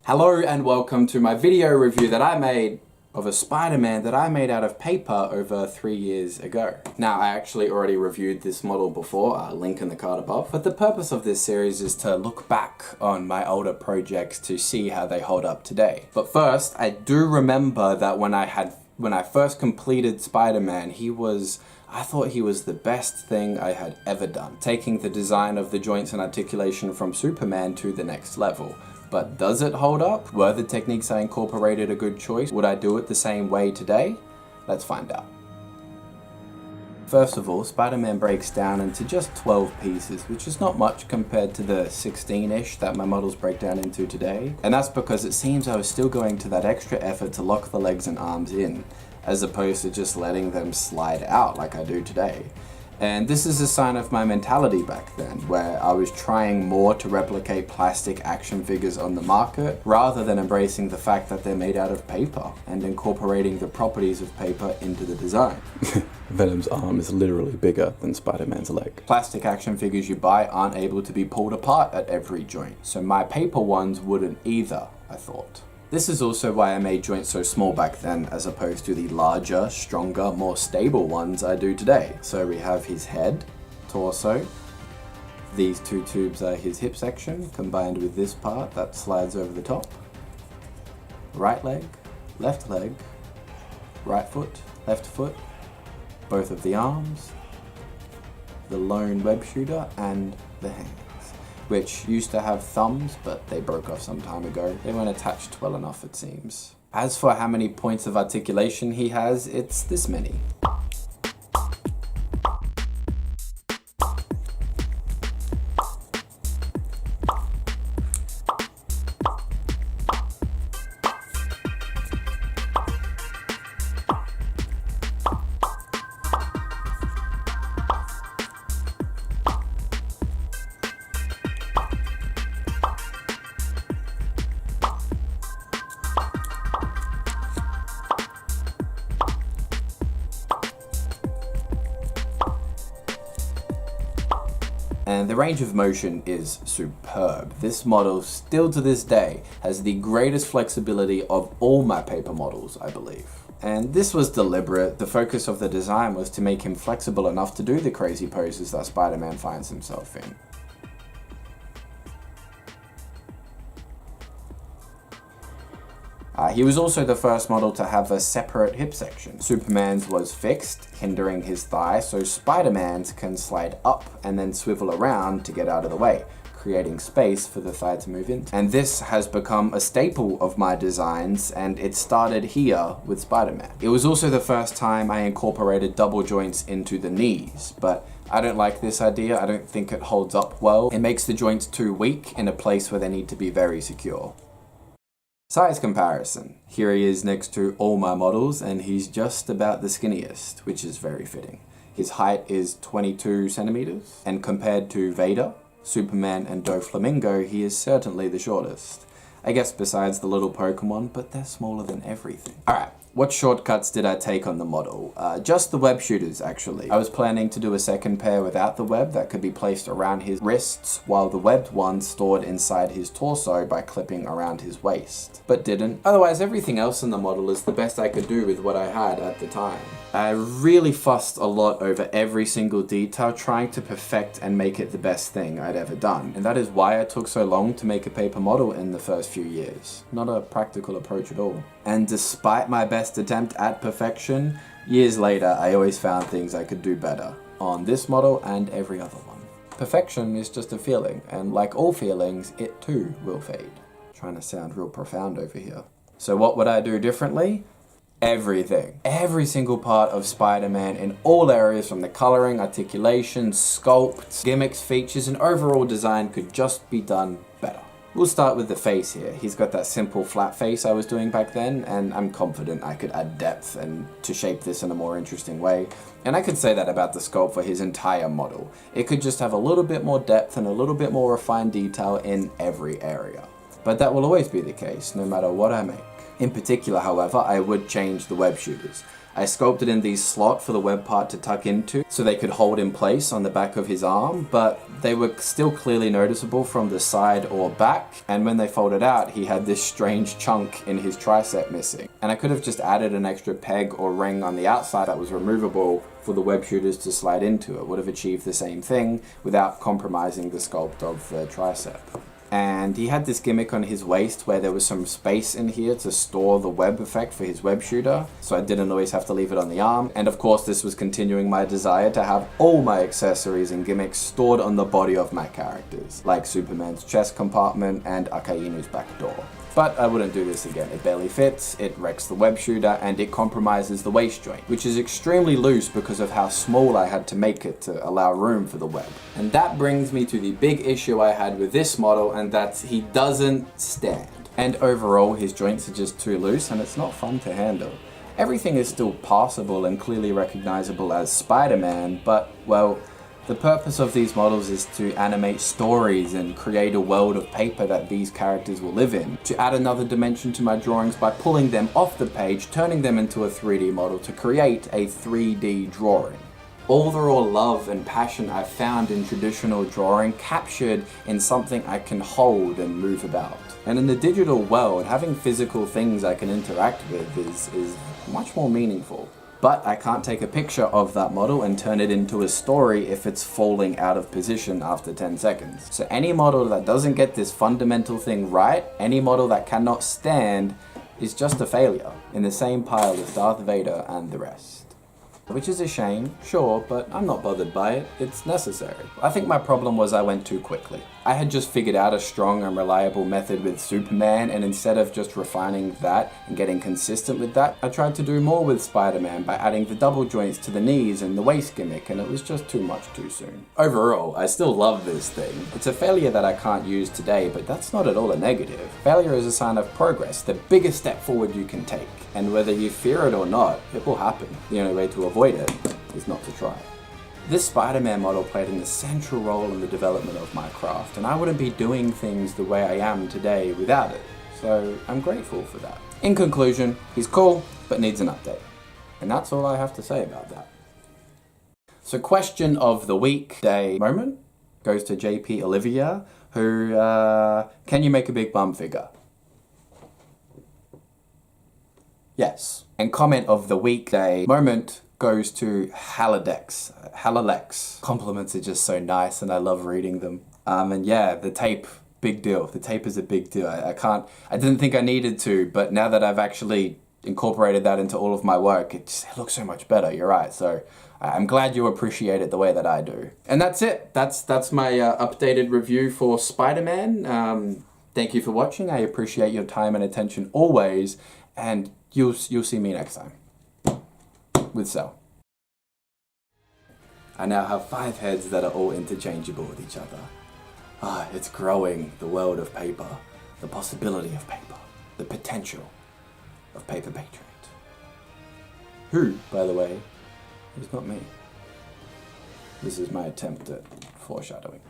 Hello and welcome to my video review that I made of a Spider-Man that I made out of paper over 3 years ago. Now, I actually already reviewed this model before, link in the card above, but the purpose of this series is to look back on my older projects to see how they hold up today. But first, I do remember that when I first completed Spider-Man, I thought he was the best thing I had ever done, taking the design of the joints and articulation from Superman to the next level. But does it hold up? Were the techniques I incorporated a good choice? Would I do it the same way today? Let's find out. First of all, Spider-Man breaks down into just 12 pieces, which is not much compared to the 16-ish that my models break down into today. And that's because it seems I was still going to that extra effort to lock the legs and arms in, as opposed to just letting them slide out like I do today. And this is a sign of my mentality back then, where I was trying more to replicate plastic action figures on the market, rather than embracing the fact that they're made out of paper, and incorporating the properties of paper into the design. Venom's arm is literally bigger than Spider-Man's leg. Plastic action figures you buy aren't able to be pulled apart at every joint, so my paper ones wouldn't either, I thought. This is also why I made joints so small back then, as opposed to the larger, stronger, more stable ones I do today. So we have his head, torso. These two tubes are his hip section, combined with this part that slides over the top. Right leg, right foot, left foot, both of the arms, the lone web shooter, and the hands, which used to have thumbs, but they broke off some time ago. They weren't attached well enough, it seems. As for how many points of articulation he has, it's this many. And the range of motion is superb. This model, still to this day, has the greatest flexibility of all my paper models, I believe. And this was deliberate. The focus of the design was to make him flexible enough to do the crazy poses that Spider-Man finds himself in. He was also the first model to have a separate hip section. Superman's was fixed, hindering his thigh, so Spider-Man's can slide up and then swivel around to get out of the way, creating space for the thigh to move into. And this has become a staple of my designs, and it started here with Spider-Man. It was also the first time I incorporated double joints into the knees, but I don't like this idea. I don't think it holds up well. It makes the joints too weak in a place where they need to be very secure. Size comparison. Here he is next to all my models, and he's just about the skinniest, which is very fitting. His height is 22 centimeters, and compared to Vader, Superman, and Doflamingo, he is certainly the shortest. I guess besides the little Pokemon, but they're smaller than everything. Alright, what shortcuts did I take on the model? Just the web shooters, actually. I was planning to do a second pair without the web that could be placed around his wrists, while the webbed one stored inside his torso by clipping around his waist, but didn't. Otherwise, everything else in the model is the best I could do with what I had at the time. I really fussed a lot over every single detail, trying to perfect and make it the best thing I'd ever done. And that is why it took so long to make a paper model in the first few years. Not a practical approach at all. And despite my best attempt at perfection, years later I always found things I could do better on this model and every other one. Perfection is just a feeling, and like all feelings, it too will fade. Trying to sound real profound over here. So what would I do differently? Everything. Every single part of Spider-Man in all areas, from the coloring, articulation, sculpt, gimmicks, features, and overall design could just be done better. We'll start with the face here. He's got that simple flat face I was doing back then, and I'm confident I could add depth and to shape this in a more interesting way. And I could say that about the sculpt for his entire model. It could just have a little bit more depth and a little bit more refined detail in every area. But that will always be the case, no matter what I make. In particular, however, I would change the web shooters. I sculpted in these slots for the web part to tuck into so they could hold in place on the back of his arm, but they were still clearly noticeable from the side or back, and when they folded out, he had this strange chunk in his tricep missing. And I could have just added an extra peg or ring on the outside that was removable for the web shooters to slide into. It would have achieved the same thing without compromising the sculpt of the tricep. And he had this gimmick on his waist where there was some space in here to store the web effect for his web shooter, so I didn't always have to leave it on the arm. And of course this was continuing my desire to have all my accessories and gimmicks stored on the body of my characters, like Superman's chest compartment and Akainu's back door. But I wouldn't do this again. It barely fits, it wrecks the web shooter, and it compromises the waist joint, which is extremely loose because of how small I had to make it to allow room for the web. And that brings me to the big issue I had with this model, and that's he doesn't stand. And overall, his joints are just too loose, and it's not fun to handle. Everything is still passable and clearly recognizable as Spider-Man, but, well, the purpose of these models is to animate stories and create a world of paper that these characters will live in. To add another dimension to my drawings by pulling them off the page, turning them into a 3D model to create a 3D drawing. All the raw love and passion I've found in traditional drawing captured in something I can hold and move about. And in the digital world, having physical things I can interact with is much more meaningful. But I can't take a picture of that model and turn it into a story if it's falling out of position after 10 seconds. So any model that doesn't get this fundamental thing right, any model that cannot stand, is just a failure, in the same pile as Darth Vader and the rest. Which is a shame, sure, but I'm not bothered by it. It's necessary. I think my problem was I went too quickly. I had just figured out a strong and reliable method with Superman, and instead of just refining that and getting consistent with that, I tried to do more with Spider-Man by adding the double joints to the knees and the waist gimmick, and it was just too much too soon. Overall, I still love this thing. It's a failure that I can't use today, but that's not at all a negative. Failure is a sign of progress, the biggest step forward you can take. And whether you fear it or not, it will happen. The only way to avoid it is not to try. This Spider-Man model played an essential role in the development of my craft, and I wouldn't be doing things the way I am today without it. So I'm grateful for that. In conclusion, he's cool, but needs an update. And that's all I have to say about that. So question of the week day moment goes to JP Olivia, who, can you make a big bum figure? Yes. And comment of the weekday moment goes to Halalex. Compliments are just so nice and I love reading them. And yeah, the tape, big deal. The tape is a big deal. I didn't think I needed to, but now that I've actually incorporated that into all of my work, it looks so much better. You're right. So I'm glad you appreciate it the way that I do. And that's it. That's my updated review for Spider-Man. Thank you for watching. I appreciate your time and attention always. And you'll see me next time with Cell. I now have 5 heads that are all interchangeable with each other. It's growing, the world of paper, the possibility of paper, the potential of Paper Patriot. Who, by the way, is not me. This is my attempt at foreshadowing.